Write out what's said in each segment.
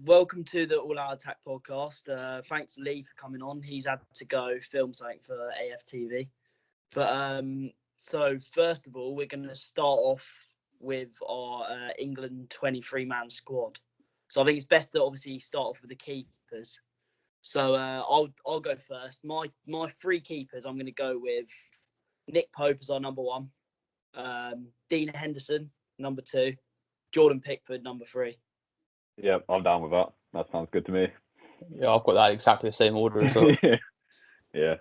welcome to the All Out Attack podcast. Thanks Lee for coming on. He's had to go film something for aftv. But so first of all, we're going to start off with our England 23-man squad. So I think it's best to obviously start off with the keepers. So I'll go first. My three keepers, I'm going to go with Nick Pope as our number one, Dean Henderson number two, Jordan Pickford number three. Yeah, I'm down with that. That sounds good to me. Yeah, I've got that exactly the same order as well. Yeah.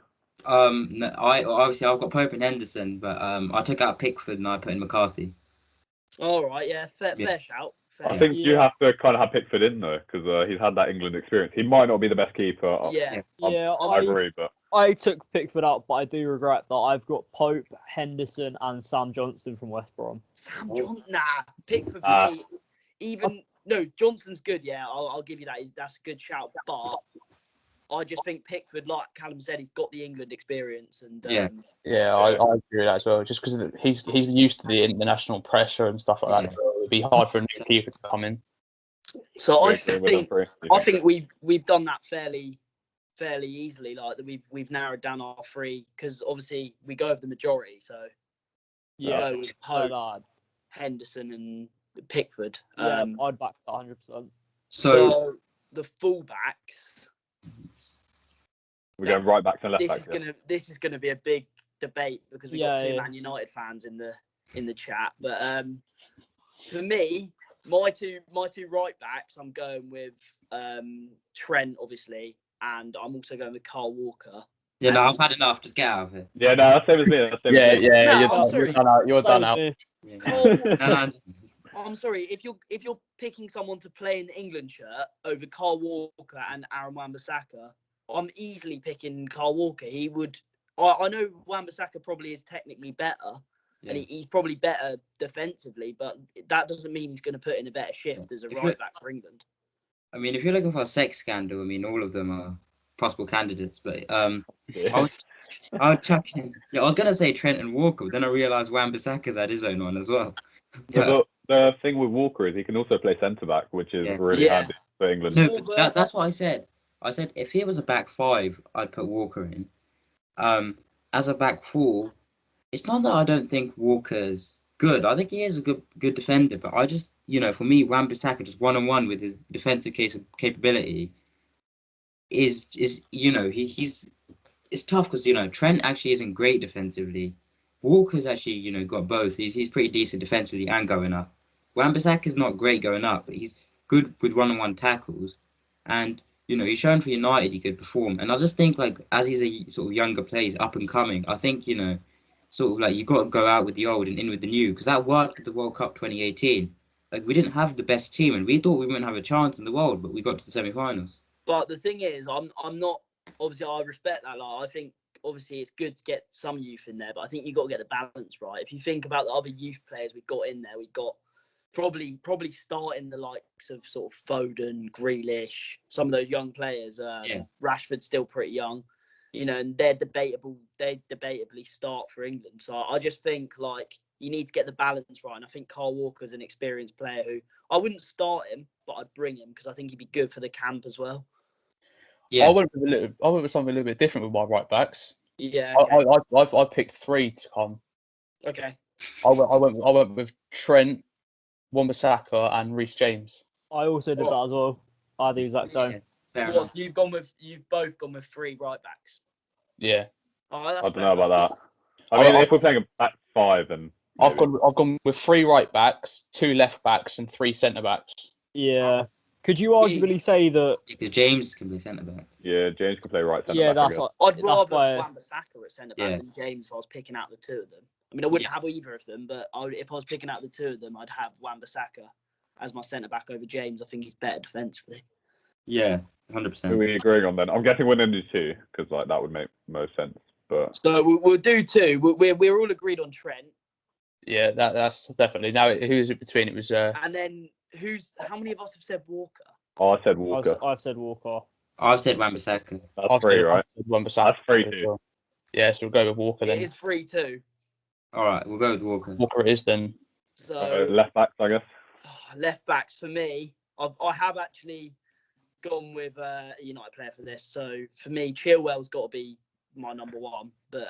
No, I've got Pope and Henderson, but I took out Pickford and I put in McCarthy. All right, yeah, fair shout. I think you have to kind of have Pickford in though, because he's had that England experience. He might not be the best keeper. I agree, but I took Pickford out, but I do regret that I've got Pope, Henderson, and Sam Johnson from West Brom. Sam Johnson, Pickford for me. Even no, Johnson's good. Yeah, I'll give you that. That's a good shout, but I just think Pickford, like Callum said, he's got the England experience, and I agree with that as well. Just because he's used to the international pressure and stuff like that, so it'd be hard for a new keeper to come in. So I think we've done that fairly easily. Like that, we've narrowed down our three because obviously we go with the majority. So go with Pope, Henderson, and Pickford. I'd back that 100%. So the fullbacks. We're going right back to left back. This is gonna be a big debate because we've got two Man United fans in the chat. But for me, my two right backs, I'm going with Trent, obviously, and I'm also going with Carl Walker. Yeah, no, I've had enough. Just get out of it. Yeah, no, that's same as me. You're done out. Yeah. I'm sorry. If you're picking someone to play in the England shirt over Carl Walker and Aaron Wan-Bissaka, I'm easily picking Carl Walker. He would. I know Wan-Bissaka probably is technically better, and he's probably better defensively, but that doesn't mean he's going to put in a better shift as a right back for England. I mean, if you're looking for a sex scandal, I mean, all of them are possible candidates. But I would chuck in. Yeah, I was going to say Trent and Walker, but then I realised Wan-Bissaka's had his own one as well. But the thing with Walker is he can also play centre back, which is really handy for England. No, but that's what I said. I said if he was a back five, I'd put Walker in. As a back four, it's not that I don't think Walker's good. I think he is a good defender, but I just, for me, Wan-Bissaka just one-on-one with his defensive capability is he's it's tough because Trent actually isn't great defensively. Walker's actually got both. He's pretty decent defensively and going up. Wan-Bissaka's not great going up, but he's good with one-on-one tackles, and he's shown for United he could perform. And I just think as he's a sort of younger player, he's up and coming. I think sort of you got to go out with the old and in with the new, because that worked with the World Cup 2018. We didn't have the best team, and we thought we wouldn't have a chance in the world, but we got to the semi-finals. But the thing is, I'm not. Obviously, I respect that. I think obviously it's good to get some youth in there, but I think you got to get the balance right. If you think about the other youth players we got in there, we got probably starting the likes of sort of Foden, Grealish, some of those young players. Rashford's still pretty young, and they're debatable. They debatably start for England. So I just think you need to get the balance right. And I think Carl Walker's an experienced player who I wouldn't start him, but I'd bring him because I think he'd be good for the camp as well. Yeah, I went with something a little bit different with my right backs. Yeah, okay. I picked three to come. Okay. I went with Trent, Wan-Bissaka, and Reece James. I also did that as well. I had the exact same. You've both gone with three right backs. Yeah. I don't know about that. I mean, if we're playing a back five, then I've gone with three right backs, two left backs, and three centre backs. Yeah. Could you arguably say that? Because James can play centre back. Yeah, James can play right centre back. Yeah, that's what I'd rather Wan-Bissaka at centre back than James if I was picking out the two of them. I mean, I wouldn't have either of them, but if I was picking out the two of them, I'd have Wan-Bissaka as my centre back over James. I think he's better defensively. Yeah, 100%. Who are we agreeing on then? I'm guessing we're going to do two because that would make most sense. But so we'll do two. We're all agreed on Trent. Yeah, that's definitely. Now, who is it between? It was. And then how many of us have said Walker? Oh, I said Walker. I've said Walker. I've said Wan-Bissaka. That's three, right? Wan-Bissaka. That's 3-2. Yeah, so we'll go with Walker then. It is 3-2. All right, we'll go with Walker. Walker it is then. So left backs, I guess. Left backs for me. I have actually. gone with a United player for this. So for me, Chilwell's got to be my number one. But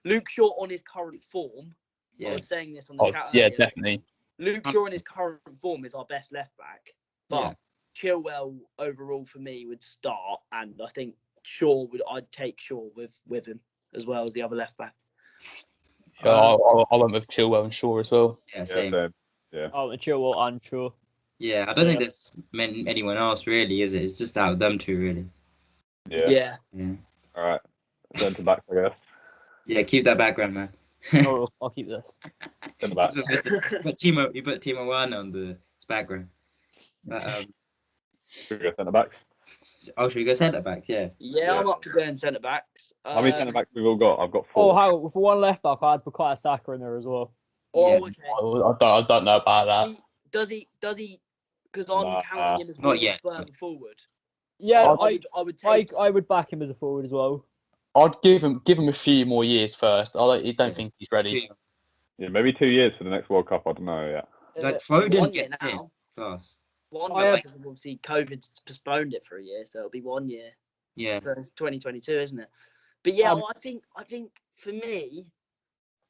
Luke Shaw on his current form. I was saying this on the chat earlier. Yeah, definitely. Luke Shaw in his current form is our best left back. But Chilwell overall for me would start, and I think I'd take Shaw with him as well as the other left back. Yeah, I went with Chilwell and Shaw as well. Yeah, same. Yeah. Oh, Chilwell and Shaw. Yeah, I don't think there's anyone else really, is it? It's just out of them two, really. Yeah. All right. Centre back, I guess. Yeah, keep that background, man. Oh, I'll keep this. Centre back. You put Timo Werner on the background. But, Should we go centre backs? should we go centre backs? Yeah. Yeah, I'm up for going centre backs. How many centre backs we've all got? I've got 4. Oh, how for one left back, I had Bukayo Saka in there as well. Oh, okay. I don't know about that. Does he? Because I'm counting him as Not yet. further forward. Yeah, I would take. I would back him as a forward as well. I'd give him a few more years first. I don't think he's ready. Yeah, maybe 2 years for the next World Cup. I don't know yet. Like Foden 1 year gets now. in class. 1 year, because obviously COVID's postponed it for a year, so it'll be 1 year. Yeah. So it's 2022, isn't it? But yeah, I think for me,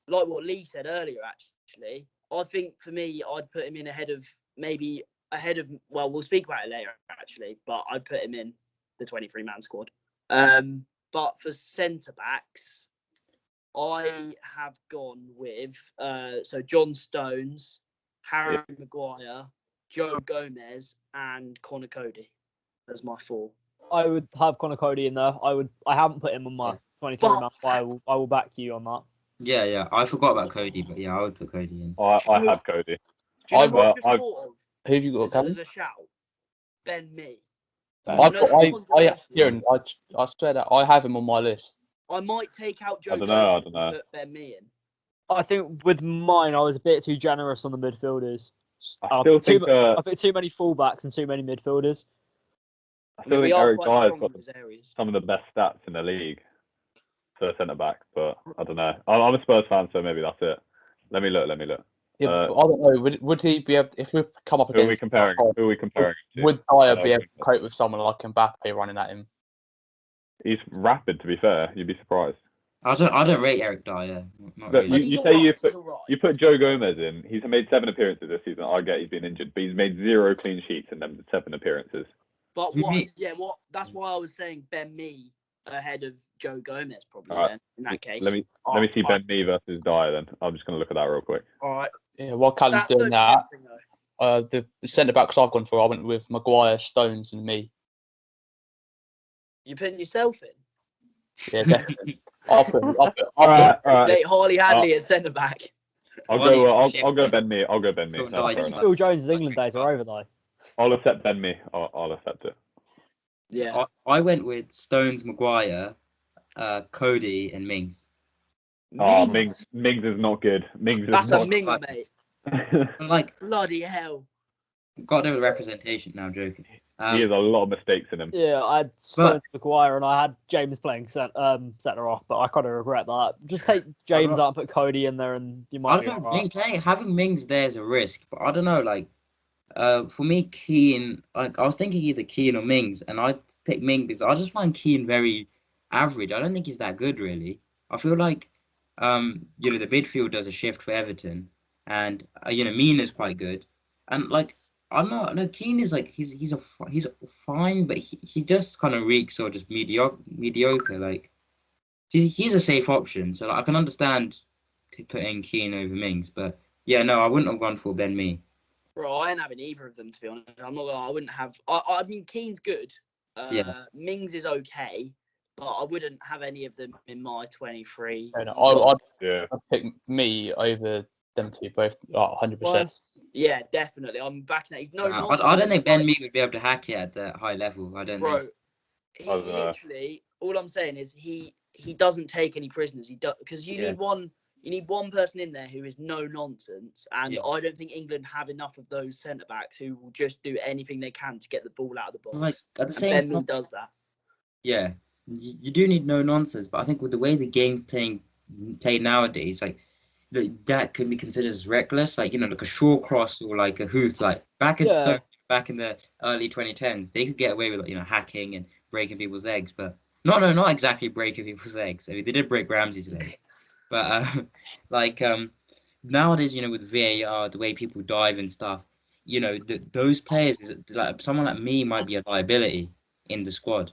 like what Lee said earlier, actually, I think for me, I'd put him in ahead of. Well, we'll speak about it later, actually, but I'd put him in the 23-man squad. But for centre backs, I have gone with so John Stones, Harry Maguire, Joe Gomez, and Connor Cody as my 4. I would have Connor Cody in there. I haven't put him on my 23-man, but I will back you on that. Yeah. I forgot about Cody, but yeah, I would put Cody in. I have Cody. Do you know what I just thought of? Who have you got? There's a shout. Ben Mee. Kieran, I swear that I have him on my list. I might take out Joe I don't know. and put Ben Mee in. I think with mine, I was a bit too generous on the midfielders. I still think I put too many fullbacks and too many midfielders. I still think we are Eric quite Dyer's strong got in those areas. some of the best stats in the league for centre back, but I don't know. I'm a Spurs fan, so maybe that's it. Let me look. Yeah, I don't know. Would he be able? If we come up against? Who are we comparing? To? Would Dyer be able to cope with someone like Mbappe running at him? He's rapid, to be fair. You'd be surprised. I don't rate Eric Dyer. Not Look, really. you put Joe Gomez in. He's made 7 appearances this season. I get he's been injured, but he's made 0 clean sheets in them 7 appearances. But that's why I was saying Ben Mee ahead of Joe Gomez probably. Right. Then in that case. Let me see Ben Mee versus Dyer then. I'm just gonna look at that real quick. All right. Yeah, while Callum's doing that, the centre backs I've gone for, I went with Maguire, Stones, and me. You putting yourself in? Yeah, definitely. I'll put. All right. Harley Hadley at centre back. I'll go Ben Mee. I'll go Ben Mee. Phil Jones' England days are over though. I'll accept Ben Mee. I'll accept it. Yeah. I went with Stones, Maguire, Cody, and Mings. Mings is not good. That's a Minger, mate. Like bloody hell. Got to do with representation now. Joking. He has a lot of mistakes in him. Yeah, I had Stones, Maguire, and I had James playing centre off, but I kind of regret that. Just take James out and put Cody in there, and you might. I don't know. Having Mings there is a risk, but I don't know. Like, for me, Keane. Like, I was thinking either Keane or Mings, and I picked Mings because I just find Keane very average. I don't think he's that good, really. I feel like, the midfield does a shift for Everton, and Mina's quite good, and like. I don't know. No, Keane is like he's fine, but he just kind of reeks or just mediocre. Like he's a safe option, so like, I can understand putting Keane over Mings, but yeah, no, I wouldn't have gone for Ben Mee. Bro, I ain't having either of them to be honest. I'm not. I wouldn't have. I mean, Keane's good. Mings is okay, but I wouldn't have any of them in my 23. I'd pick me over them two both 100%. Yeah, definitely. I'm backing that. He's I don't think Ben Mee would be able to hack it at that high level. I don't think. He literally. All I'm saying is he doesn't take any prisoners. He does because you need one. You need one person in there who is no nonsense, and I don't think England have enough of those centre backs who will just do anything they can to get the ball out of the box. Like at the same Ben Mee does that. Yeah, you do need no nonsense, but I think with the way the game played nowadays, like. That can be considered as reckless, like like a short cross or like a Huth, like back in Stone back in the early 2010s, they could get away with hacking and breaking people's eggs, but not exactly breaking people's eggs. I mean, they did break Ramsey's leg, but nowadays, with VAR, the way people dive and stuff, those players, like someone like me, might be a liability in the squad.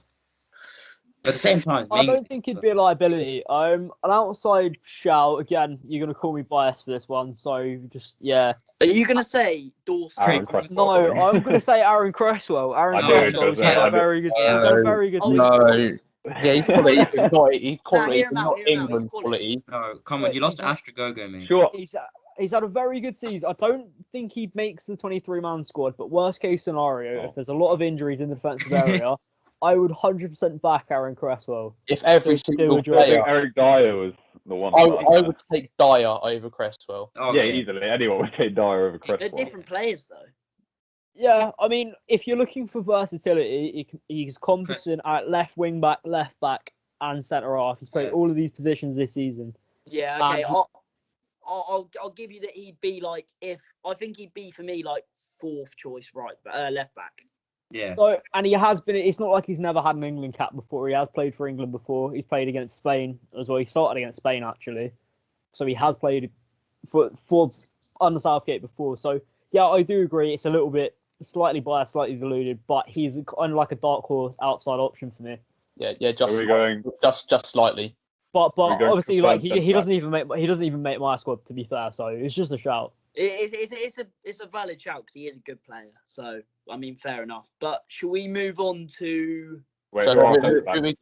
But at the same time, I don't think he'd be a liability. An outside shout, again, you're going to call me biased for this one, so just, yeah. Are you going to say Dawson? Aaron Cresswell. No, I'm going to say Aaron Cresswell. Aaron I knew it, Cresswell's Jose. had a very good Yeah. he's had a very good season. No. Yeah, he's quality. He's quality, hear him but out, not hear him out, he's England quality. quality. No, come on, you lost to Astragogo, mate. Sure. He's had a very good season. I don't think he makes the 23-man squad, but worst case scenario, if there's a lot of injuries in the defensive area, I would 100% back Aaron Cresswell. If every Still single a job. I think player, Eric Dyer was the one. I would take Dyer over Cresswell. Yeah, easily. Anyone would take Dyer over Cresswell. They're different players, though. Yeah, I mean, if you're looking for versatility, he's competent at left wing back, left back, and centre half. He's played all of these positions this season. Yeah, okay. I'll give you that he'd be like I think he'd be for me like fourth choice left back. Yeah. So, and he has been. It's not like he's never had an England cap before. He has played for England before. He's played against Spain as well. He started against Spain actually, so he has played for under Southgate before. So yeah, I do agree. It's a little bit slightly biased, slightly diluted, but he's kind of like a dark horse outside option for me. Yeah, just Are we going? just slightly. But obviously, like he centre doesn't even make my squad, to be fair. So it's just a shout. It's a valid shout because he is a good player. So I mean, fair enough. But shall we move on to? Wait, So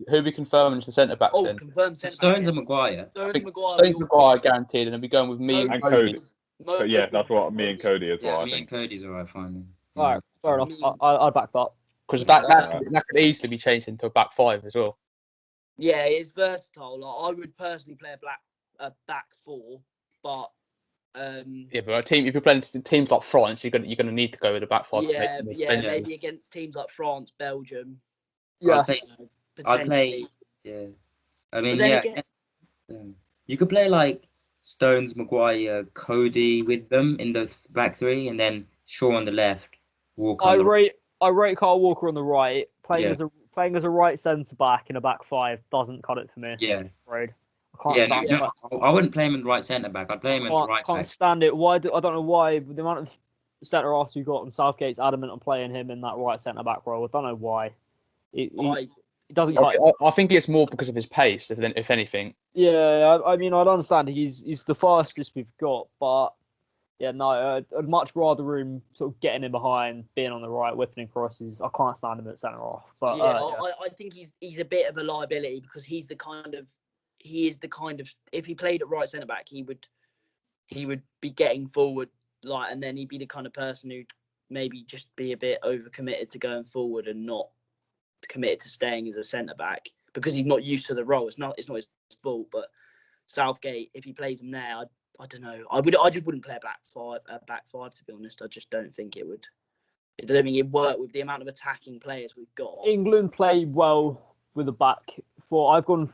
who we confirming as the centre backs then? Confirmed centre Stones and Maguire. Stones Stones Maguire guaranteed, and then we going with me and Cody. So yeah, that's what me and Cody as well. Yeah, I me think. and Cody's alright, fine. All right, fair enough. I'll back that. Because that could easily be changed into a back five as well. Yeah, it's versatile. Like, I would personally play a back four, but yeah, but if you're playing teams like France, you're gonna need to go with a back five. Yeah, maybe against teams like France, Belgium. Yeah, I'd play. Yeah, I mean, you could play like Stones, Maguire, Cody with them in the back three, and then Shaw on the left. Walker. I rate Kyle Walker on the right. Playing as a right centre back in a back five doesn't cut it for me. Yeah. Afraid. I wouldn't play him in right centre back. I'd play him in right back. Can't stand it. I don't know why the amount of centre halves we got, and Southgate's adamant on playing him in that right centre back role. I don't know why. It doesn't. I think it's more because of his pace, if anything. Yeah, I mean, I'd understand he's the fastest we've got, but yeah, no, I'd much rather him sort of getting in behind, being on the right, whipping crosses. I can't stand him at centre half. But I think he's a bit of a liability because he is the kind of if he played at right centre back, he would be getting forward and then he'd be the kind of person who'd maybe just be a bit overcommitted to going forward and not committed to staying as a centre back because he's not used to the role. It's not his fault, but Southgate, if he plays him there, I don't know. I just wouldn't play a back five to be honest. I just don't think it would. I don't think it'd work with the amount of attacking players we've got. England play well with a back four. I've gone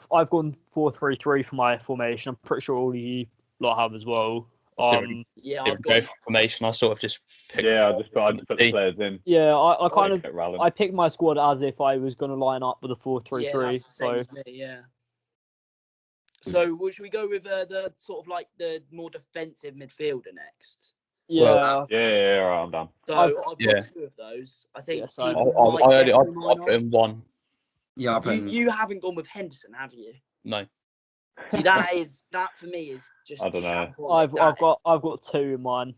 4-3-3 for my formation. I'm pretty sure all of you lot have as well. I've got formation. I sort of just picked I just put the players in. Yeah, I picked my squad as if I was going to line up with a 4-3-3. So should we go with the sort of like the more defensive midfielder next? Yeah. All right, I'm done. So I've got two of those. I think. I put in one. Yeah, you haven't gone with Henderson, have you? No. See, that for me is just. I don't know. I've got two in mine.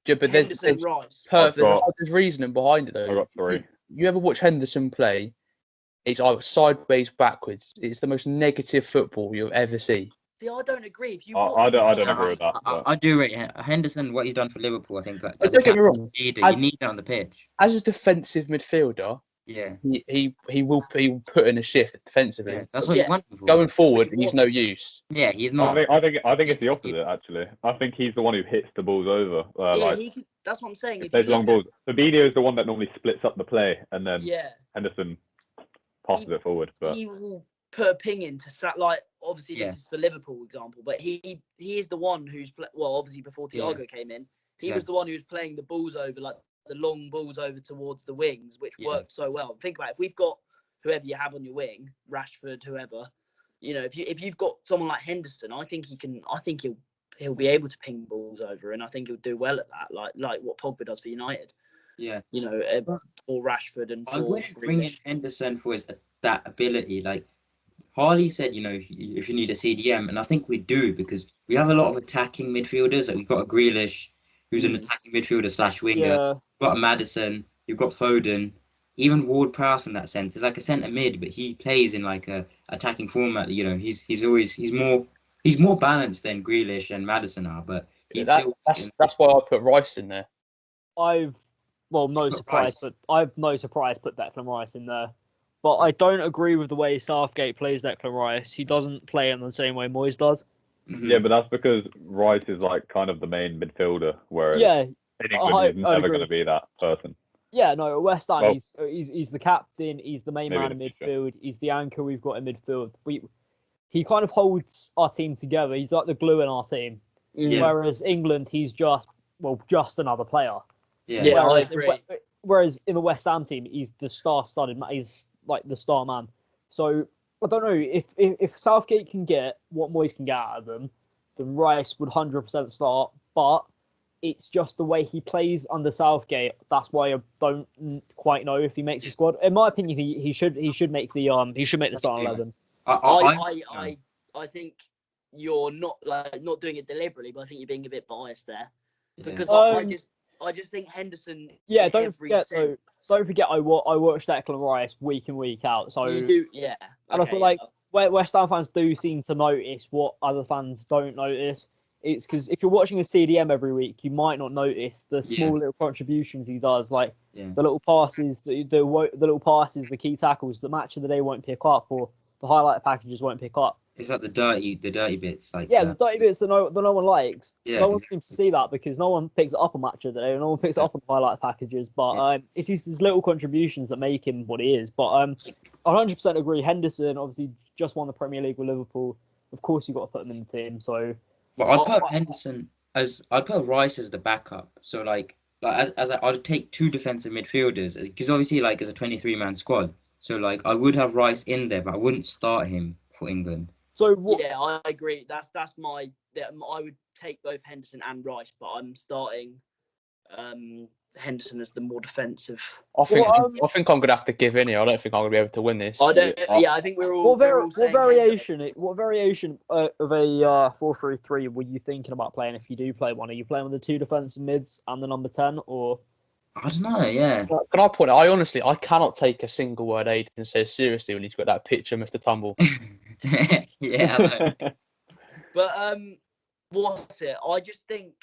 Yeah, but Henderson, Rice. There's reasoning behind it though. I got three. You ever watch Henderson play? It's either sideways, backwards. It's the most negative football you'll ever see. See, I don't agree. If you, I don't agree with that. I do rate Henderson. What he's done for Liverpool, I think. Don't get me wrong. You need that on the pitch. As a defensive midfielder, yeah, he will put in a shift defensively. Yeah, that's what he went for. Going forward, he's no use. Yeah, he's not. I think it's the opposite actually. I think he's the one who hits the balls over. That's what I'm saying. If there's long balls, Fabinho is the one that normally splits up the play, and then Henderson passes it forward. But he will put a ping in to obviously this is for Liverpool example, but he is the one who's obviously before Thiago came in, he was the one who was playing the balls over like the long balls over towards the wings, which Yeah. works so well. Think about it, if we've got whoever you have on your wing, Rashford, whoever, you know, if you've got someone like Henderson, I think he'll be able to ping balls over, and I think he'll do well at that, like what Pogba does for United. Yeah. You know, for Rashford and I for wouldn't bring in Grealish. Henderson for that ability. Like Harley said, you know, if you need a CDM, and I think we do because we have a lot of attacking midfielders. Like we've got a Grealish, who's an attacking midfielder / winger. Yeah. You've got a Maddison. You've got Foden. Even Ward-Prowse in that sense is like a centre mid, but he plays in like a attacking format. You know, he's more balanced than Grealish and Maddison are, but he's still. That's why I put Rice in there. I've no surprise put Declan Rice in there. But I don't agree with the way Southgate plays Declan Rice. He doesn't play in the same way Moyes does. Mhm. Yeah, but that's because Rice is like kind of the main midfielder, whereas in England he's never going to be that person. Yeah, no, at West Ham, Well, he's the captain, he's the main man in midfield, he's the anchor we've got in midfield. He kind of holds our team together. He's like the glue in our team. Yeah. Whereas England, he's just another player. Yeah. I agree. Whereas in the West Ham team, he's the star-studded man. He's like the star man. So I don't know if Southgate can get what Moyes can get out of them, then Rice would 100% start. But it's just the way he plays under Southgate. That's why I don't quite know if he makes the squad. In my opinion, he should make the starting 11. I think you're not doing it deliberately, but I think you're being a bit biased there because I just think Henderson. Yeah, don't forget I watch Declan Rice week in week out. So you do, yeah. And I feel like West Ham fans do seem to notice what other fans don't notice. It's because if you're watching a CDM every week, you might not notice the small little contributions he does, like the little passes, the little passes, the key tackles, the match of the day won't pick up, or the highlight packages won't pick up. It's like the dirty bits, like the dirty bits that no one likes. Yeah, no one seems to see that because no one picks it up on match of the day, no one picks it up on highlight packages. But it's these little contributions that make him what he is. But I 100% agree. Henderson obviously just won the Premier League with Liverpool. Of course, you got to put him in the team. So. But I'd put Henderson I'd put Rice as the backup. So I'd take two defensive midfielders because obviously as a 23-man squad. So I would have Rice in there, but I wouldn't start him for England. So what? Yeah, I agree. That's my. I would take both Henderson and Rice, but I'm starting Henderson as the more defensive. I think I'm gonna have to give in here. I don't think I'm gonna be able to win this. I don't. Yeah, I think we're all. What variation of a 4-3-3 were you thinking about playing if you do play one? Are you playing with the two defensive mids and the number 10, or? I don't know. Yeah. Can I point? I cannot take a single word Aidan says seriously when he's got that picture, Mr. Tumble. Yeah. I know. But what's it? I just think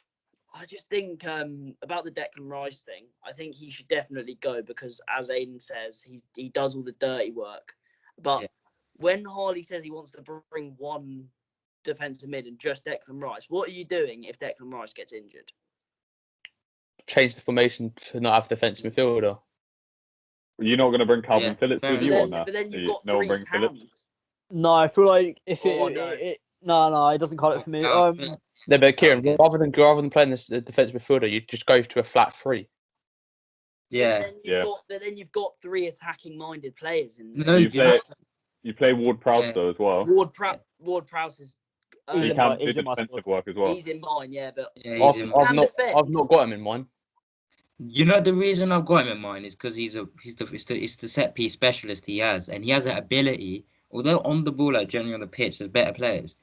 about the Declan Rice thing. I think he should definitely go because, as Aidan says, he does all the dirty work. But when Harley says he wants to bring one defensive mid and just Declan Rice, what are you doing if Declan Rice gets injured? Change the formation to not have defensive midfielder. You're not going to bring Calvin Phillips with you on that. But then you've got three cams. No, I feel like if no, it doesn't cut it for me. No, but Kieran, rather than playing the defensive midfielder, you just go to a flat 3. Yeah. But then you've got three attacking-minded players in there. No, you play Ward-Prowse though as well. Ward-Prowse is. He can do defensive work as well. He's in mine, but I've not got him in mine. You know the reason I've got him in mind is because he's the set piece specialist he has, and he has that ability. Although on the ball, generally on the pitch, there's better players.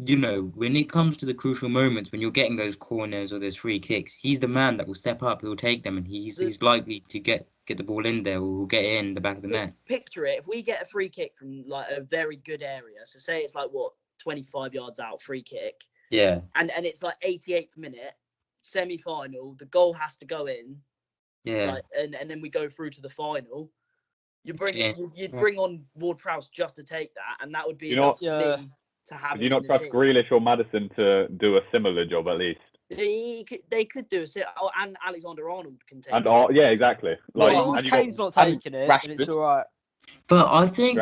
You know, when it comes to the crucial moments, when you're getting those corners or those free kicks, he's the man that will step up. He'll take them, and he's likely to get the ball in there or get in the back of the net. Picture it: if we get a free kick from a very good area, so say it's 25 yards out, free kick. Yeah. And it's 88th minute, semi-final. The goal has to go in. Yeah. And then we go through to the final. You'd bring on Ward-Prowse just to take that, and that would be enough to have. Would you not trust Grealish or Maddison to do a similar job at least? They could do and Alexander Arnold can take. Yeah, exactly. Kane's not taking it, but it's all right. But I think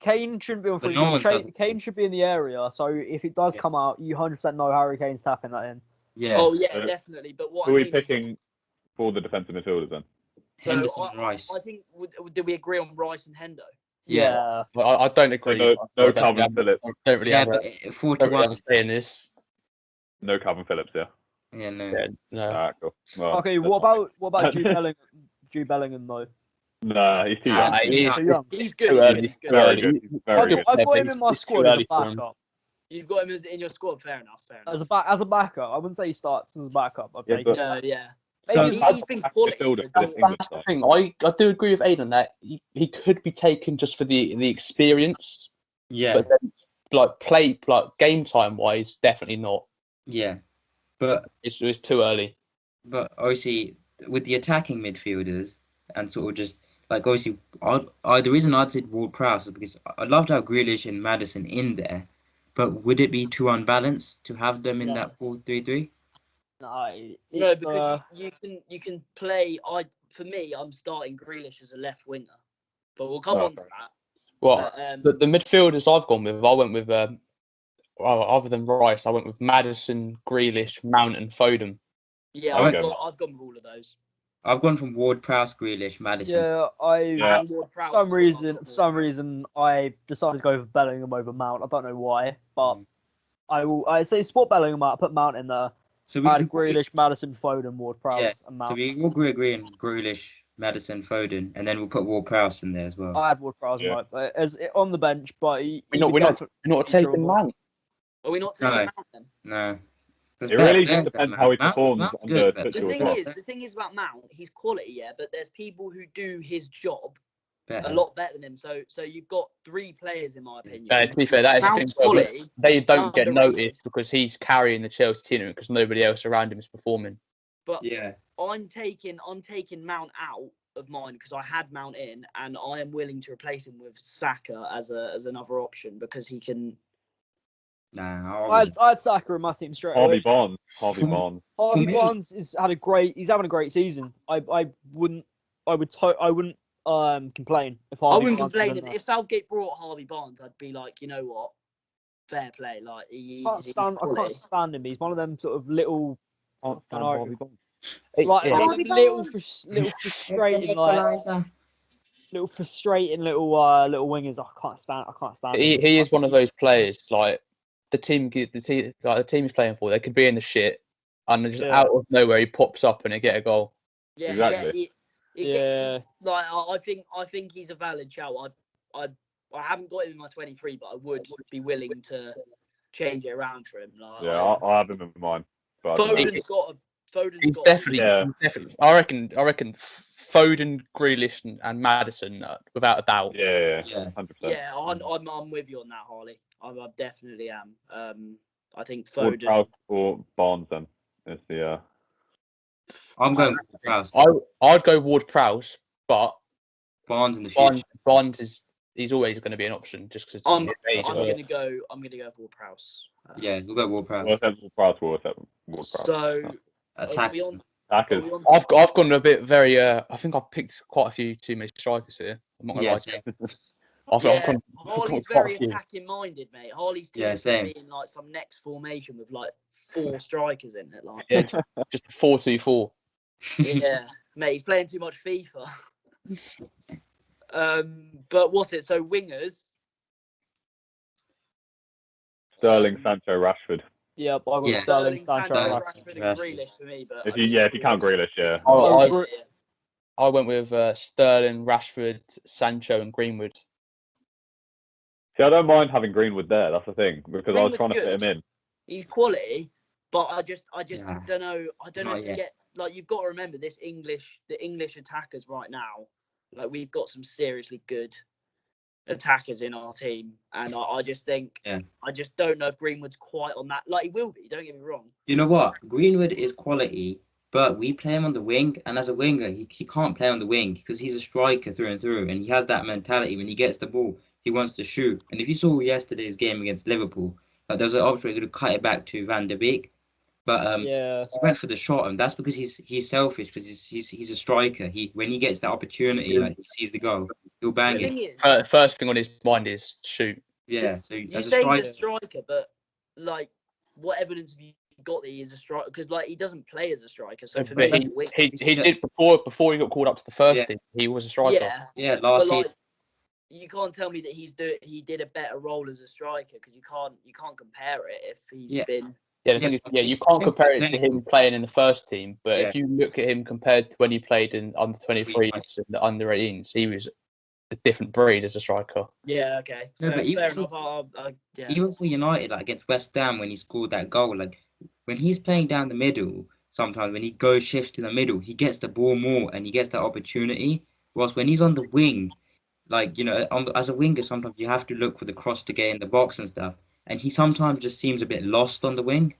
Kane shouldn't be on free. Kane should be in the area. So if it does come out, you 100% know Harry Kane's tapping that in. Yeah. Oh yeah, So- definitely. But what Who I are we mean is, picking for the defensive midfielders then? so Henderson and Rice. I think did we agree on Rice and Hendo? Yeah. I don't agree. No I don't Calvin have- Phillips. I don't really Yeah, have a, but don't really 41. have a say in this. No Calvin Phillips, yeah. Yeah, no. Yeah, no. Alright, cool. Well, Okay, that's what fine. about Jude Bellingham? Jude Bellingham though. Nah, he's too Nah, young. He's too young. He's it's good, too he's early. good, It's he's too Very early. good. He's very I've good. got him in my It's too squad as a early for him. backup. You've got him in your squad. Fair enough. Fair enough. As a backup, I wouldn't say he starts as a backup. I'd Yeah, take but- him. No, yeah. So- Maybe he's been quality. Midfielder for for this Dortmund. England That's the side. thing. I do agree with Aiden that he could be taken just for the experience, Yeah, but then like game time wise, definitely not. yeah. But It's too early. obviously with the attacking midfielders and sort of just like obviously the reason I'd say Ward-Prowse is because I'd love to have Grealish and Maddison in there, but would it be too unbalanced to have them in No. that 4-3-3? No, because you can play. For me, I'm starting Grealish as a left winger, but we'll come on to that. Well, But, the midfielders I've gone with, I went with other than Rice, I went with Maddison, Grealish, Mount, and Foden. yeah, Okay. I've gone with all of those. I've gone from Ward-Prowse, Grealish, Maddison. Yeah, Yeah. And Ward-Prowse for some as well, reason, I've for got some Ward-Prowse. reason, I decided to go for Bellingham over Mount. I don't know why, but Mm. I say spot Bellingham out. I put Mount in there. So I had could- Grealish, Maddison, Foden, Ward-Prowse, and So Mount. we all agree on Grealish, Maddison, Foden, and then we'll put Ward-Prowse in there as well. I had Ward-Prowse Yeah. as on the bench, but We're not taking Mount. Are we not taking No. Mount then? No. There's It better really players just than depends how he Mount. performs Mount's under good, but Tuchel The as thing well. is about Mount, he's quality, yeah, but there's people who do his job better. a lot better than him. So you've got three players, in my opinion. To be fair, that is the thing. Mount's Though, but quality. they don't get underrated. noticed because he's carrying the Chelsea team because nobody else around him is performing. But Yeah. I'm taking Mount out of mine because I had Mount in, and I am willing to replace him with Saka as another option because he can. Nah. I had Saka in my team straight Harvey away. Barnes. Harvey For- Barnes. Harvey me- Barnes he's having a great season. I wouldn't complain if I Harvey wouldn't Barnes was complain in there. if Southgate brought Harvey Barnes. I'd be like, you know what, fair play. Like he's I quality. can't stand him. He's one of them sort of little, Can't stand know. Harvey Barnes. like Yeah. them little frustrating, little wingers. I can't stand. He him. is one of those players like the team he's playing for. They could be in the shit, and just Yeah. out of nowhere he pops up and they get a goal. Yeah, Exactly. Yeah. Like I think he's a valid shout. I haven't got him in my 23, but I would be willing to change it around for him. Like, Yeah, I have him in mind. But I don't know. Foden's He's got. definitely, Yeah. definitely. I reckon Foden, Grealish, and Maddison without a doubt. Yeah, Yeah. 100%. Yeah, I'm with you on that, Harley. I definitely am. I think Ward Foden. Prowse or Barnes then is the I'm going with Prowse. I'd go Ward-Prowse, but Barnes in the future. Barnes he's always going to be an option just because I'm his age. as well. gonna go for Prowse. Yeah, we'll go Ward-Prowse. Ward Prowse. So Attack. are we on- Attackers. I've gone a bit very. I think I've picked quite a few too many strikers here. I'm not gonna Yeah, lie. same. I've Yeah, gone Harley's quite a very few. attacking minded, mate. Harley's team Yeah, is gonna same. be in like some next formation with like 4 strikers in it. Like, Yeah, just 4-2-4. yeah, mate, he's playing too much FIFA. But what's it? So wingers. Sterling, Sancho, Rashford. Yeah, but I've got Yeah. Sterling, Sancho, Sancho, and Rashford, and Rashford. Grealish for me. But If you count Grealish, yeah. Oh, yeah. I went with Sterling, Rashford, Sancho, and Greenwood. See, I don't mind having Greenwood there. That's the thing because I was Greenwood's trying to fit good. him in. He's quality, but I just Nah, don't know. I don't know not if he yet. gets like. You've got to remember the English attackers right now. Like we've got some seriously good attackers in our team, and I just think I just don't know if Greenwood's quite on that. Like he will be. Don't get me wrong. You know what? Greenwood is quality, but we play him on the wing, and as a winger, he can't play on the wing because he's a striker through and through, and he has that mentality. When he gets the ball, he wants to shoot. And if you saw yesterday's game against Liverpool, like there was an option where he could have cut it back to Van der Beek, but yeah. he went for the shot, and that's because he's selfish because he's a striker. When he gets that opportunity, like he sees the goal, he'll bang The it. thing is, First thing on his mind is shoot. Yeah. So you as a say he's a striker, striker, but like, what evidence have you got that he is a striker because like he doesn't play as a striker. So for But me, he did before he got called up to the first team. He was a striker. Yeah, but last like season. you can't tell me that he did a better role as a striker because you can't compare it if he's been. Yeah, the thing is, you can't compare it to him playing in the first team. But if you look at him compared to when he played in under 23s and the under 18s, he was a different breed as a striker. Yeah, okay. No, but fair enough. Even for United, like against West Ham, when he scored that goal, like when he's playing down the middle, sometimes when he goes shifts to the middle, he gets the ball more and he gets that opportunity. Whilst when he's on the wing, like as a winger, sometimes you have to look for the cross to get in the box and stuff. And he sometimes just seems a bit lost on the wing.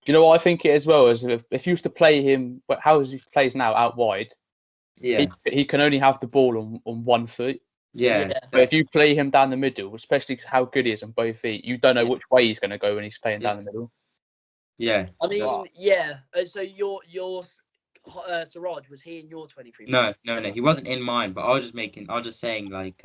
Do you know what I think it as well? Is if you used to play him, how he plays now out wide, he can only have the ball on 1 foot. Yeah. But if you play him down the middle, especially how good he is on both feet, you don't know which way he's going to go when he's playing down the middle. Yeah. I mean, So your Siraj, was he in your 23? No. He wasn't in mine, but I was just saying like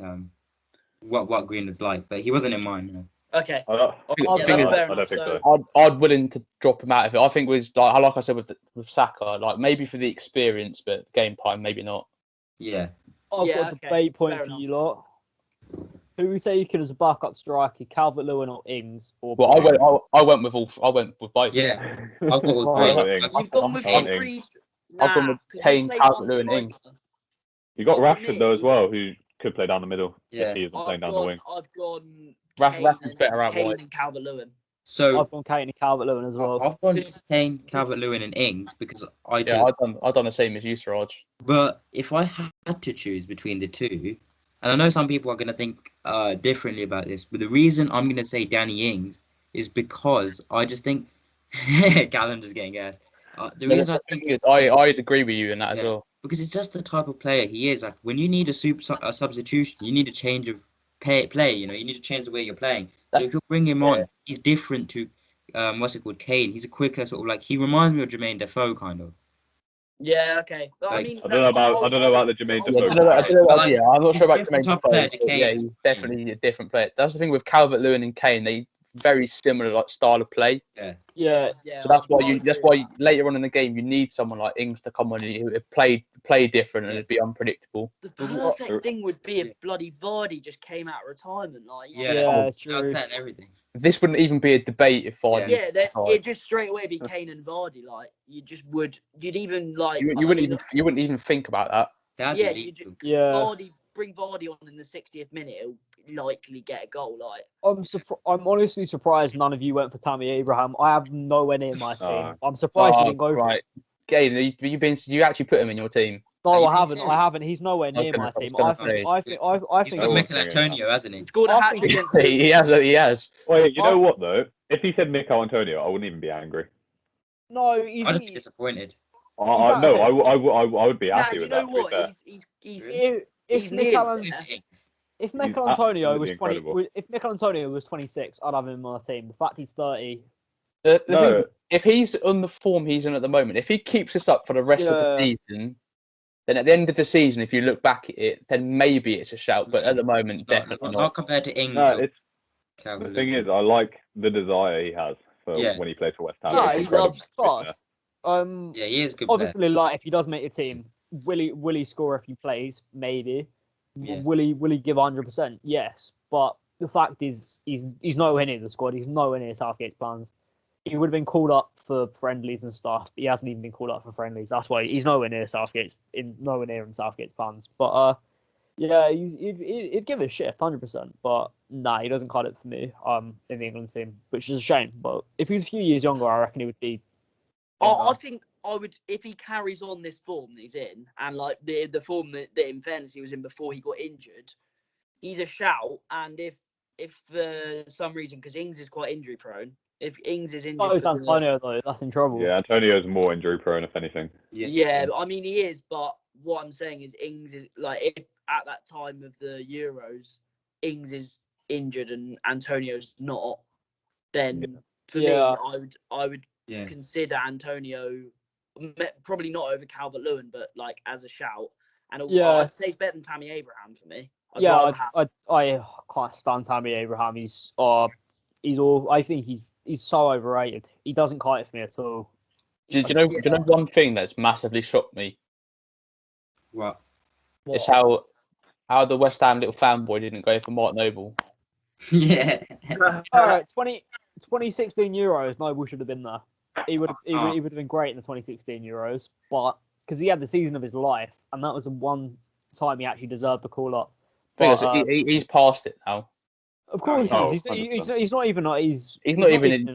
what Green is like, but he wasn't in mine. No. Okay. I don't think so. I'd willing to drop him out of it. I think it was like I said with Saka, like maybe for the experience, but game time maybe not. Yeah. I've got a debate point for you lot. Who we say you could as a backup striker, Calvert Lewin or Ings? I went with both. Yeah. I've got all three. You've gone with three. I've gone with Kane, Calvert Lewin, Ings. You got Rashford though as well, who could play down the middle if he isn't playing down the wing. I've gone Rashford's better out wide. and Calvert Lewin. So I've gone Kane and Calvert Lewin as well. I've gone Kane, Calvert Lewin, and Ings because I've done the same as you, Siraj. But if I had to choose between the two, and I know some people are going to think differently about this, but the reason I'm going to say Danny Ings is because I just think Callum just getting gas. The reason I think is I'd agree with you in that as well. Because it's just the type of player he is. Like when you need a substitution, you need a change of play. You need to change the way you're playing. So if you bring him on, he's different to Kane. He's a quicker sort of like he reminds me of Jermaine Defoe kind of. Yeah, okay. But I don't know about the Jermaine Defoe. I'm not sure about Jermaine Defoe. Yeah, he's definitely a different player. That's the thing with Calvert Lewin and Kane. They very similar like style of play. Yeah. So that's why later on in the game you need someone like Ings to come on who play different and it'd be unpredictable. The perfect thing would be if bloody Vardy just came out of returnement, like true. And everything. This wouldn't even be a debate if Vardy. It just straight away be Kane and Vardy. Like you'd even like you wouldn't even think about that. Vardy, bring Vardy on in the 60th minute. He'll likely get a goal. Like I'm honestly surprised none of you went for Tammy Abraham. I have nowhere near my team. I'm surprised you didn't go for it. Gabe, you actually put him in your team? No, I haven't. He's nowhere near my team. I think. He's got Mikel Antonio, hasn't he? Scored a hat-trick against. He has. Wait, you know what though? If he said Mikel Antonio, I wouldn't even be angry. No, I'd be disappointed. No, I would be happy with that. You know what? He's if Mikel Antonio was 20, if Mikel Antonio was 26, I'd have him in my team. The fact he's 30. Thing, if he's on the form he's in at the moment, if he keeps this up for the rest of the season, then at the end of the season, if you look back at it, then maybe it's a shout. But at the moment, definitely not. Not compared to Ings. The thing is, I like the desire he has for when he plays for West Ham. Yeah, he loves fast. He is good. Obviously, like if he does make your team, will he score if he plays? Maybe. Yeah. Will he give 100%? Yes. But the fact is, he's nowhere near the squad. He's nowhere near Southgate's plans. He would have been called up for friendlies and stuff. But he hasn't even been called up for friendlies. That's why he's nowhere near Southgate's plans. But he'd give it a shift 100%. But nah, he doesn't cut it for me. In the England team, which is a shame. But if he was a few years younger, I reckon he would be. I think I would, if he carries on this form that he's in, and like the form that in fairness he was in before he got injured, he's a shout. And if for some reason, because Ings is quite injury prone, if Ings is injured, Antonio though, that's in trouble. Yeah, Antonio's more injury prone if anything. Yeah, I mean he is, but what I'm saying is Ings is like if at that time of the Euros, Ings is injured and Antonio's not, then for me, I would consider Antonio probably not over Calvert Lewin, but like as a shout. And I'd say he's better than Tammy Abraham for me. I can't stand Tammy Abraham. I think he's so overrated. He doesn't kite for me at all. Do you know one thing that's massively shocked me? What? It's how the West Ham little fanboy didn't go for Mark Noble. Yeah. All right, 2016 Euros, Noble should have been there. He would have been great in the 2016 Euros, but because he had the season of his life, and that was the one time he actually deserved the call up. But, He's past it now. Of course, Oh, he's not even. He's not even.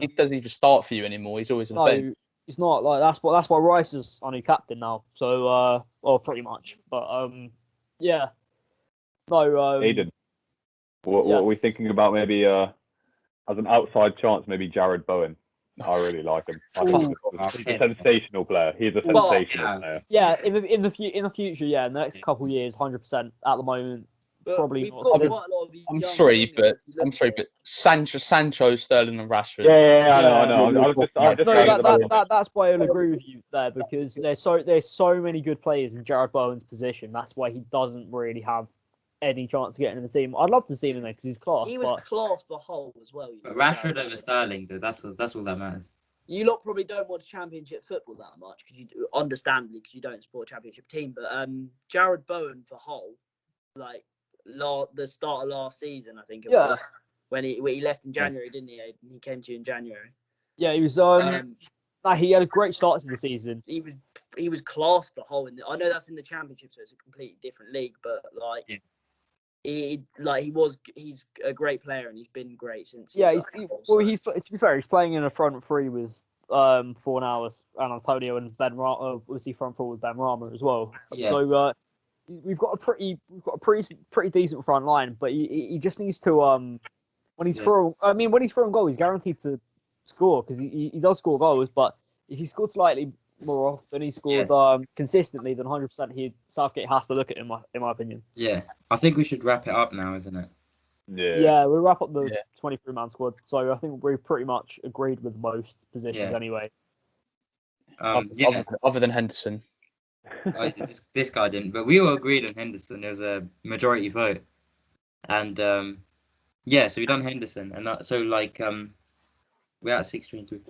He doesn't even start for you anymore. He's always on the bench. It's not like that's why Rice is our new captain now. So, pretty much. But yeah. No. Aiden, what are we thinking about? Maybe as an outside chance, maybe Jared Bowen. I really like him. I think he's a sensational player. He's a sensational player. Yeah, in the future, yeah, in the next couple of years, 100%. At the moment, but probably not. Quite a lot of these I'm young sorry, players but Sancho, Sterling, and Rashford. Yeah, I know. That's why I'll agree with you there, because there's so many good players in Jared Bowen's position. That's why he doesn't really have any chance of getting in the team. I'd love to see him in there because he's class. He was class for Hull as well. But Rashford over Sterling, though, that's all that matters. You lot probably don't watch Championship football that much because understandably because you don't support a Championship team. But Jared Bowen for Hull, like the start of last season, I think it was when he left in January, didn't he? He came to you in January. Yeah, he was. He had a great start to the season. He was class for Hull. I know that's in the Championship, so it's a completely different league. But he's a great player and he's been great since. To be fair, he's playing in a front three with Fornals and Antonio and Ben Rama. Was he front four with Ben Rama as well? Yeah. So we've got a pretty decent front line, but he just needs to when he's throwing goal, he's guaranteed to score because he does score goals. But if he scored slightly more often, he scored consistently, then 100% Southgate has to look at him, in my opinion. Yeah, I think we should wrap it up now, isn't it? Yeah, we'll wrap up the 23-man squad. So I think we pretty much agreed with most positions anyway. Other than Henderson. This guy didn't, but we all agreed on Henderson. There was a majority vote, and so we done Henderson, and we're at 6-3.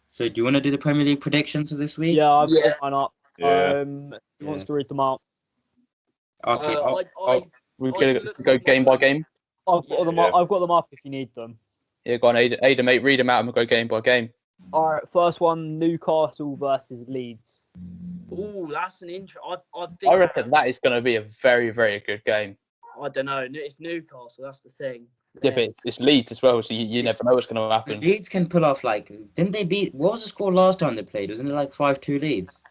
So do you want to do the Premier League predictions for this week? Yeah, I've got mine up. Yeah. Who wants to read them out? Okay. We're gonna go game by game. I've got them up if you need them. Yeah, go on, Ada, mate. Read them out and we'll go game by game. All right, first one: Newcastle versus Leeds. Oh, that's an intro. I reckon that is going to be a very, very good game. I don't know. It's Newcastle. That's the thing. Yeah, but it's Leeds as well, so you never know what's going to happen. Leeds can pull off didn't they beat? What was the score last time they played? Wasn't it 5-2 Leeds?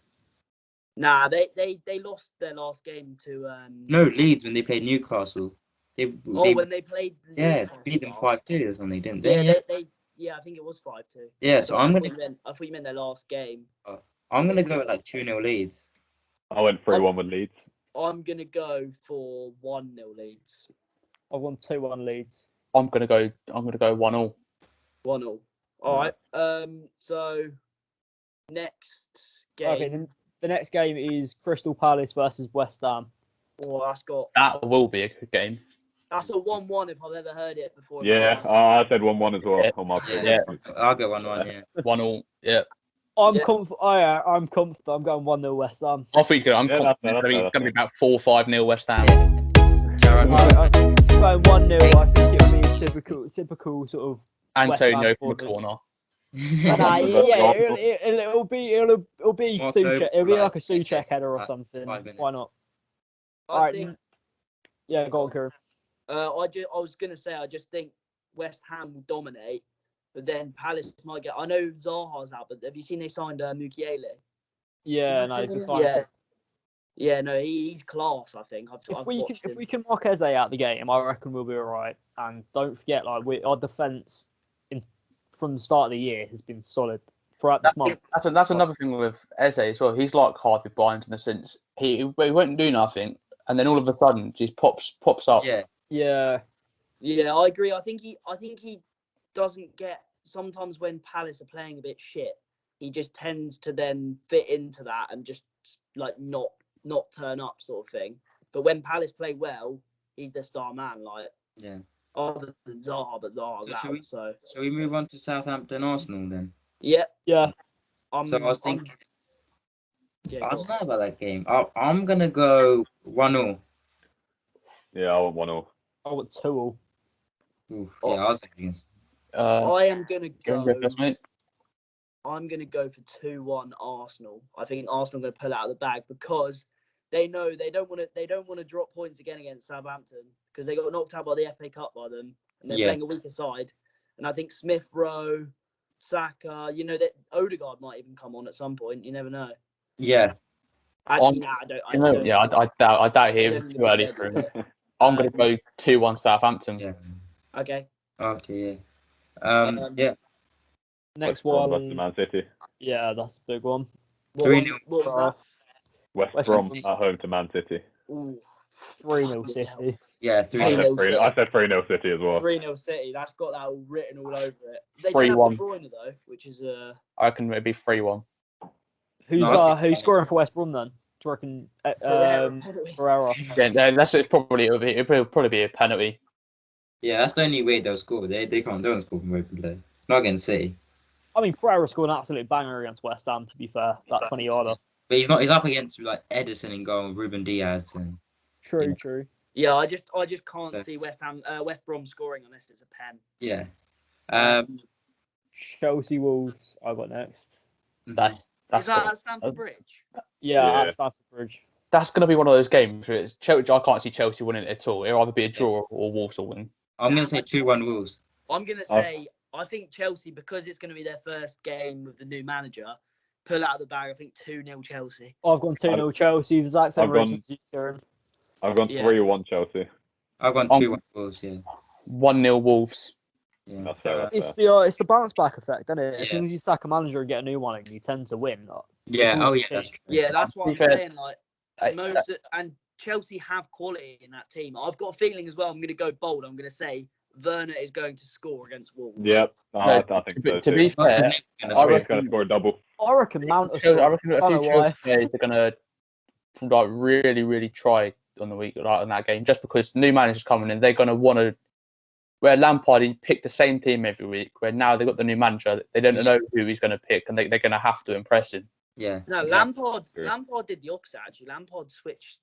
Nah, they lost their last game to. No, Leeds when they played Newcastle. When they played. Beat them 5-2 or something, didn't they? Yeah, I think it was 5-2. Yeah, so I thought you meant their last game. I'm gonna go with 2-0 Leeds. I went 3-1 with Leeds. I'm gonna go for 1-0 Leeds. I want 2-1 Leeds. I'm gonna go 1-0. 1-0. All right. So next game. Okay, the next game is Crystal Palace versus West Ham. Oh, that will be a good game. That's a 1-1 if I've ever heard it before. Yeah, I said 1-1 as well. Yeah. On my I'll go 1-1. Yeah. 1-0. Yeah. I'm confident. I'm confident. I'm going 1-0 West Ham. I think I'm confident it's going to be about 4-5-0 West Ham. Jared, I'm going 1-0. I think it'll be a typical sort of Antonio from the corner. It'll be Souček. It'll be like a Souček header or something. Why not? All right. Yeah, go on, Kieran. I was gonna say I just think West Ham will dominate, but then Palace might get. I know Zaha's out, but have you seen they signed Mukiele? Yeah, no, he signed. Yeah, no, he's class. I think. If we can knock Eze out the game, I reckon we'll be all right. And don't forget, our defense from the start of the year has been solid throughout this month. That's another thing with Eze as well. He's like Harvey Barnes in the sense he won't do nothing, and then all of a sudden just pops up. Yeah, I agree. I think he doesn't get sometimes when Palace are playing a bit shit. He just tends to then fit into that and just not turn up sort of thing. But when Palace play well, he's the star man. other than Zaha, but Zaha's So out. So shall we move on to Southampton Arsenal then? yeah, Yeah. So I was thinking, Yeah, I go don't on. know about that game. I'm gonna go 1-0. Yeah, I want 1-0. I want 2-2. Yeah, I was thinking. I am gonna Go go. first, mate. I'm gonna go for 2-1 Arsenal. I think Arsenal are gonna pull it out of the bag because they know they don't want to drop points again against Southampton because they got knocked out by the FA Cup by them and they're Yeah. playing a weaker side. And I think Smith Rowe, Saka, that Odegaard might even come on at some point. You never know. Yeah. Actually, nah, I don't. I doubt he I was don't too think early they'll for do him. it. I'm going to go 2-1 Southampton. Yeah. Okay. Okay. Yeah. Yeah. Next West Brom one. versus Man City. Yeah, that's a big one. What 3-0. was that? West West Brom Brom. at home to Man City. Ooh, 3-0 City. Yeah, I 3-0. said 3-0 3. City. I said 3-0 City as well. 3-0 City. That's got that all written all over it. They don't have 3-1. De Bruyne though, which is I reckon maybe 3-1. Who's scoring for West Brom then? Do you reckon Pereira? Yeah, it'll probably be a penalty. Yeah, that's the only way they'll score. They don't score from open play. Not against City. I mean, Pereira scored an absolute banger against West Ham. To be fair, that 20-yarder. But he's not. He's up against like Edison and goal, and Ruben Diaz, and True. Yeah, I just can't So- see West Brom scoring unless it's a pen. yeah. Chelsea Wolves. I got next. That's Is that got- at Stamford Bridge? Yeah, Yeah. at Stamford Bridge. that's going to be one of those games where I can't see Chelsea winning it at all. It'll either be a draw or Wolves will win. I'm gonna say 2-1 Wolves. I'm gonna say I think Chelsea, because it's gonna be their first game with the new manager, pull out of the bag. I think 2-0 Chelsea. I've gone 2-0 Chelsea. The exact same I've gone- reasons you, Kieran. I've gone Yeah. 3-1 Chelsea. I've gone 2-1 Wolves. Yeah. 1-0 Wolves. Yeah. That's fair. It's the bounce back effect, isn't it? As Yeah. soon as you sack a manager and get a new one, and you tend to win. Yeah. It's Oh all yeah. the That's case. true. Yeah, that's what To I'm be fair, saying. Like and Chelsea have quality in that team. I've got a feeling as well. I'm gonna go bold. I'm gonna say Werner is going to score against Wolves. Yep. I think so to be too. fair, I think he's going to score a double. I reckon Mount. I reckon a I don't few know Chelsea why. players are going to really try on the week in that game, just because the new manager's coming in. They're going to want to. Where Lampard, he picked the same team every week. Where now they've got the new manager, they don't know who he's going to pick, and they're going to have to impress him. Yeah. No, exactly. Lampard did the opposite actually. Lampard switched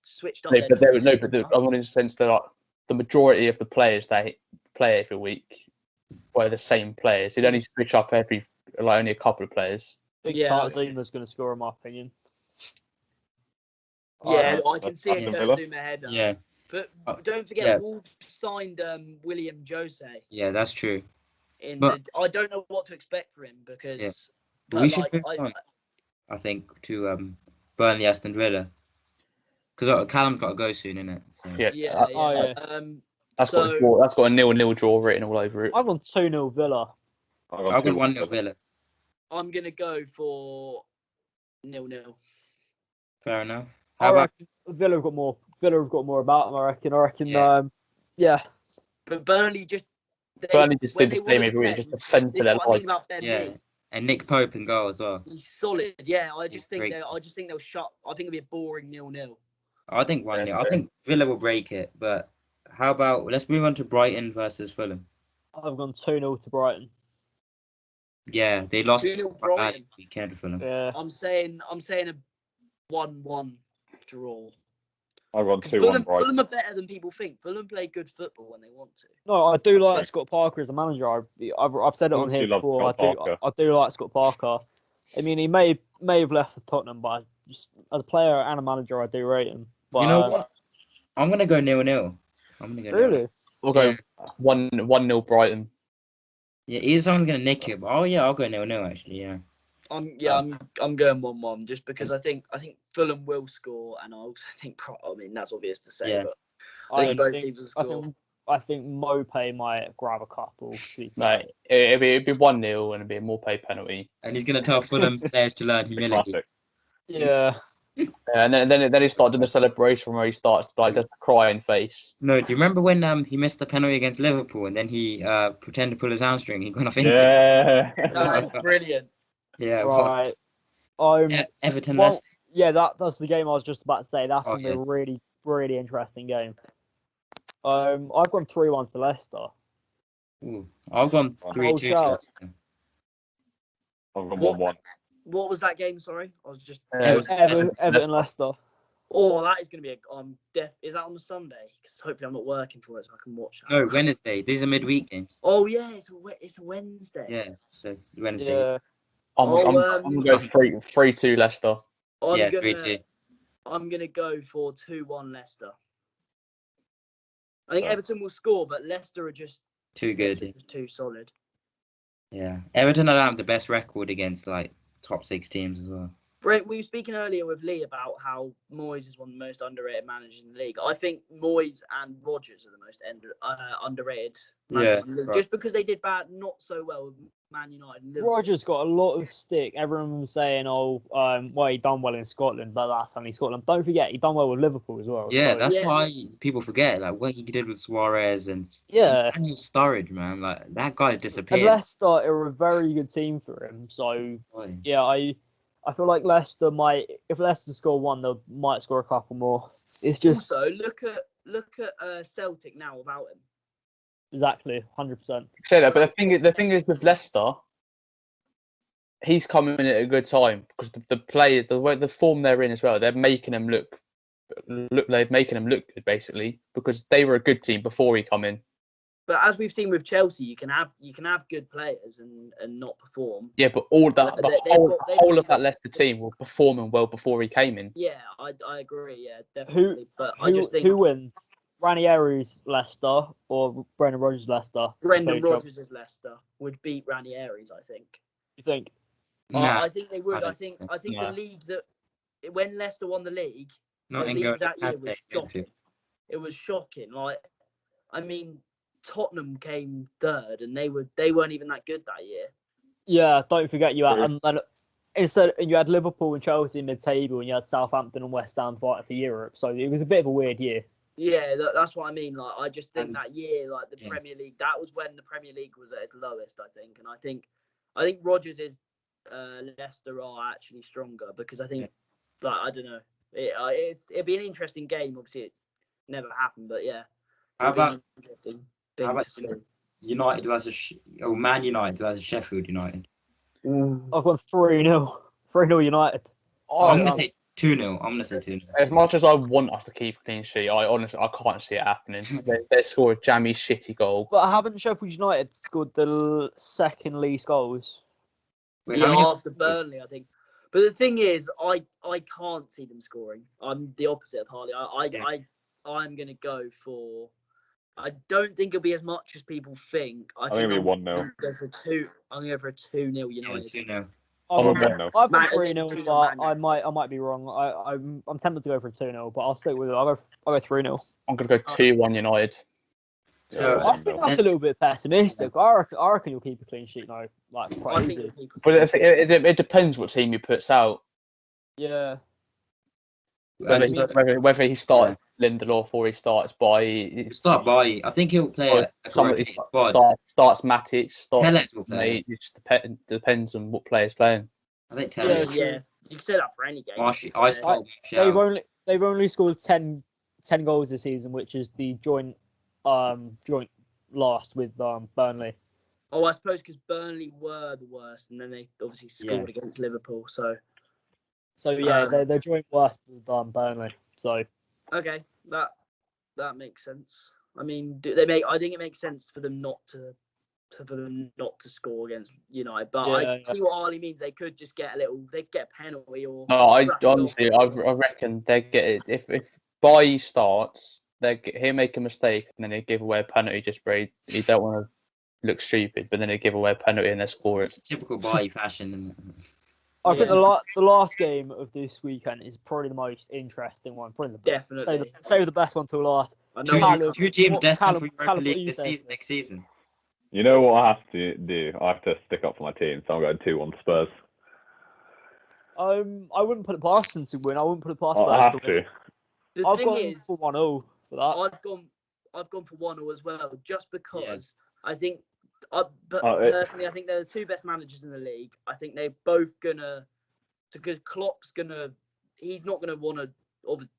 up. No, but I want in the sense that the majority of the players they play every week were the same players. He'd only switch up only a couple of players. Yeah. Zuma's going to score, in my opinion. Yeah, I can see a Aston Kurt Villa? Zuma header. Yeah. But don't forget, yeah. Wolves signed William Jose. Yeah, that's true. I don't know what to expect for him because. Yeah. But We should like, move on, I think, to Burnley Aston Villa. Because Callum's got to go soon, innit? So. Yeah. That's got a 0-0 draw written all over it. I've gone 2-0 Villa. I've got 1-0 Villa. I'm gonna go for 0-0. Fair enough. I reckon Villa have got more. Villa have got more about them. I reckon. Yeah. But Burnley just did the same every week, just defend for their life. Yeah. And Nick Pope in goal as well. He's solid. Yeah, I just think great. they'll shut. I think it'll be a boring 0-0. I think 1-0. I think Villa will break it, but how about let's move on to Brighton versus Fulham. I've gone 2-0 to Brighton. Yeah, they lost 2-0 Brighton. weekend for them. Yeah. I'm saying a 1-1 draw. I've gone 2-1 Fulham Brighton. are better than people think. Fulham play good football when they want to. No, I do like Scott Parker as a manager. I've said it on here before. I do like Scott Parker. I mean, he may have left for Tottenham, but just as a player and a manager, I do rate him. But, you know what? I'm gonna go 0-0. I'm gonna go. Really? 0-0. We'll go 1-0 Brighton. Yeah, either someone's gonna nick it. But I'll go 0-0 actually. Yeah. I'm going 1-1 just because I think Fulham will score, and I also think that's obvious to say, Yeah. but I think both teams will score. I think Mopé might grab a couple. Mate, it'd be 1-0 and it'd be a Morpay penalty. And he's gonna tell Fulham players to learn humility. Classic. Yeah. And then he started doing the celebration where he starts just crying face. No, do you remember when he missed the penalty against Liverpool and then he pretended to pull his hamstring? He went off injured. Yeah. That's brilliant. Yeah. Right. Everton. Well, yeah, that's the game I was just about to say. That's going to be yeah. a really, really interesting game. I've gone 3-1 to Leicester. Ooh, I've gone 3-2 to shout. Leicester. I've gone What? 1-1. What was that game? Sorry, I was just. Everton, Leicester. Oh, that is going to be a. Is that on the Sunday? Because hopefully I'm not working for it, so I can watch that. No, Wednesday. These are midweek games. Oh yeah, it's a Wednesday. Yeah, so it's Wednesday. Yeah. I'm gonna go 3-2 Leicester. Yeah, 3-2. I'm gonna go for 2-1 Leicester. I think Oh. Everton will score, but Leicester are just Too good. Leicester are too solid. Yeah, Everton don't have the best record against like top 6 teams as well. Brent, we were speaking earlier with Lee about how Moyes is one of the most underrated managers in the league. I think Moyes and Rodgers are the most underrated managers in the league, right. just because they did not so well with Man United and Liverpool. Rodgers got a lot of stick. Everyone was saying, well, he done well in Scotland, but that's only Scotland. Don't forget, he done well with Liverpool as well. Yeah, so, that's why people forget like what he did with Suarez and Daniel Sturridge, man. Like that guy disappeared. And Leicester are a very good team for him. So yeah, I feel like Leicester might, if Leicester score one, they might score a couple more. It's just also look at Celtic now without him. Exactly, 100%. Say that, but the thing is with Leicester, he's coming in at a good time because the players, the form they're in as well, they're making them look good basically because they were a good team before he come in. But as we've seen with Chelsea, you can have good players and not perform. Yeah, but all that the whole of that Leicester team were performing well before he came in. Yeah, I agree. Yeah, definitely. I just think who wins? Ranieri's Leicester or Brendan Rodgers' Leicester? Brendan Rodgers' Leicester would beat Ranieri's. I think. You think? I think they would. I think No. the league that when Leicester won the league, Not the in league that year was going shocking. It was shocking. Like, I mean, Tottenham came third, and they weren't even that good that year. Yeah, don't forget you had instead you had Liverpool and Chelsea mid-table, and you had Southampton and West Ham fighting for Europe. So it was a bit of a weird year. Yeah, that's what I mean. Like, I just think that year, like the Premier League, that was when the Premier League was at its lowest. I think, and I think Rodgers is Leicester are actually stronger because I think, like, I don't know, it'd be an interesting game. Obviously, it never happened, but yeah, How about interesting United versus Man United versus Sheffield United? I've gone 3-0. 3-0 United. I'm gonna say 2-0. I'm gonna say 2-0. As much as I want us to keep a clean sheet, I can't see it happening. They score a jammy, shitty goal. But haven't Sheffield United scored the second least goals? Wait, after Burnley, I think. But the thing is, I can't see them scoring. I'm the opposite of Harley. I'm gonna go for. I don't think it'll be as much as people think. I think it'll be 1-0. I'm gonna go for 2-0 United. Yeah, 2-0. I've got 3-0, 2-0 but I might be wrong. I'm tempted to go for 2-0, but I'll stick with it. I'll go 3-0. I'm gonna go 2-1 United. So I think that's a little bit pessimistic. I reckon you'll keep a clean sheet now, like quite easy. But it depends what team he puts out. Yeah. Whether he starts Lindelof or he starts by. Start by. I think he'll play somebody squad. Starts Matic. Telles will play. It just depends on what player's playing. I think Telles. Yeah, you can say that for any game. They've only scored 10 goals this season, which is the joint last with Burnley. Oh, I suppose because Burnley were the worst, and then they obviously scored against Liverpool. So yeah, they're joint worst with Burnley. So okay, that makes sense. I mean, I think it makes sense for them not to score against United. But I see what Harley means. They could just get a penalty or. No, I reckon they get it if Bailly starts. He'll make a mistake and then he'll give away a penalty just for he don't want to look stupid, but then he'll give away a penalty and they score it. Typical Bailly fashion. I think the last game of this weekend is probably the most interesting one. Probably the best. Definitely. Save the best one till last. Two teams destined for Europa League next season. You know what I have to do? I have to stick up for my team, so I'm going 2-1 Spurs. I wouldn't put it past them to win. I wouldn't put it past Spurs I have to. The thing is, for 1-0 for that. I've gone for 1-0 as well, just because I think. Personally, I think they're the two best managers in the league. I think they're both because Klopp's he's not gonna want to.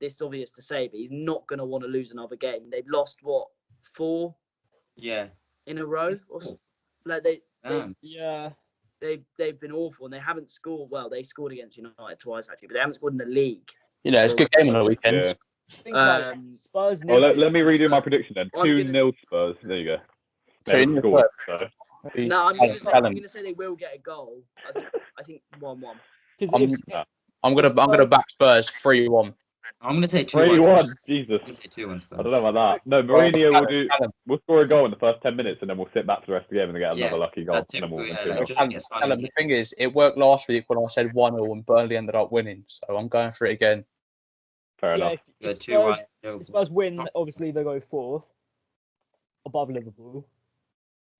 It's obvious to say, but he's not gonna want to lose another game. They've lost 4. Yeah. in a row. Like Yeah. they've been awful and they haven't scored. Well, they scored against United twice actually, but they haven't scored in the league. You know, it's a good game on the weekend. Yeah. I think like Spurs. Oh, let me redo my prediction then. I'm 2-0 Spurs. There you go. They 2-0 haven't scored, so. No, I'm gonna say they will get a goal. I think 1-1. I'm gonna back Spurs 3-1. I'm gonna say 2-1. 3-1. Jesus. I'm gonna say 2-1 Spurs. I don't know about that. No, Mourinho we'll score a goal in the first 10 minutes and then we'll sit back for the rest of the game and get another lucky goal. And then we'll win 2-0. The thing is, it worked last week when I said 1-0 and Burnley ended up winning. So I'm going for it again. Fair enough. If Spurs win, obviously they go 4th above Liverpool.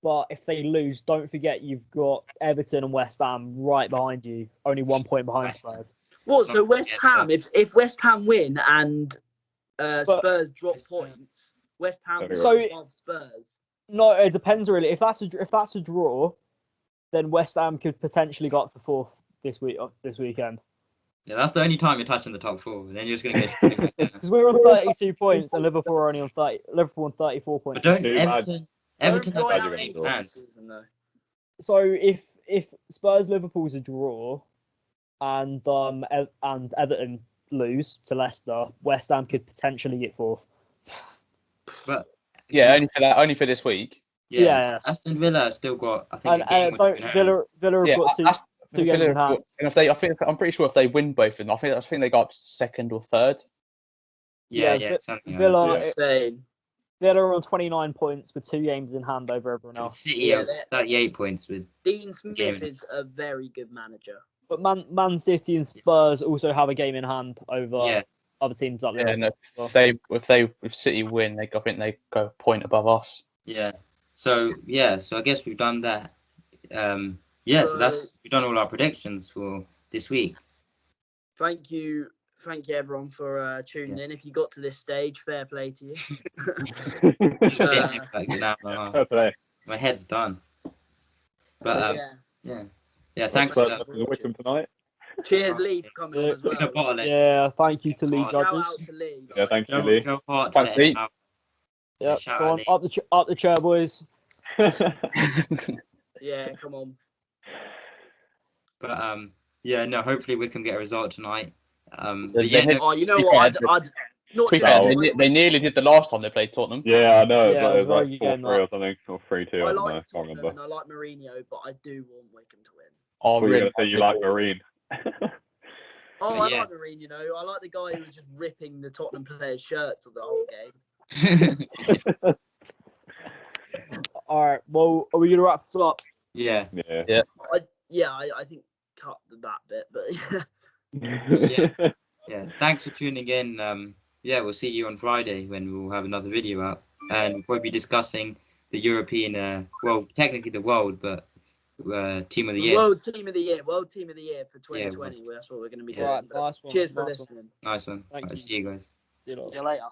But if they lose, don't forget you've got Everton and West Ham right behind you, only 1 point behind Spurs. What? So West Ham, if West Ham win and Spurs drop points, West Ham above Spurs. No, it depends really. If that's a draw, then West Ham could potentially go up to 4th this weekend. Yeah, that's the only time you're touching the top 4. Then you're just gonna go straight back down. Because we're on 32 points and Liverpool are only on 30. Liverpool on 34 points. But don't Everton have Don't a game blow out hand. season, though. So if Spurs Liverpool's a draw, and Everton lose to Leicester, West Ham could potentially get 4th. But yeah, only for this week. Yeah. Aston Villa still got a game or two in hand. Villa have got two games in hand. And I'm pretty sure if they win both of them, I think they got up 2nd or 3rd. Yeah, something. Villa Insane. Villa are on 29 points with 2 games in hand over everyone else. City are 38 points with Dean Smith is a very good manager. But Man City and Spurs also have a game in hand over other teams up there. Yeah, no, if City win, I think they go a point above us. Yeah. So I guess we've done that. So we've done all our predictions for this week. Thank you everyone for tuning in. If you got to this stage, fair play to you. My head's done. But thanks for Wickham tonight. Cheers, Lee, for coming on as well. Yeah, thank you to Lee Shout judges. out to Lee. Yeah, thank you, Lee. Thanks, Lee. Yeah, go on, up the chair, boys. Yeah, come on. But hopefully we can get a result tonight. you know what? They nearly did the last time they played Tottenham. Yeah, I know. Yeah, it was like 4-3 or something, or 3-2. I like Tottenham and I like Mourinho, but I do want Wickham to win. Oh, you're going to say you like Marine. I like Marine, I like the guy who was just ripping the Tottenham players' shirts of the whole game. All right, well, are we going to wrap this up? Yeah. I think cut that bit, but yeah. Thanks for tuning in. We'll see you on Friday when we'll have another video out, and we'll probably be discussing the European, technically the world, but team of the year. World team of the year for 2020. Yeah, that's what we're going to be doing. Right, nice one. Cheers for listening. Nice one. Thank you. See you guys. See you later.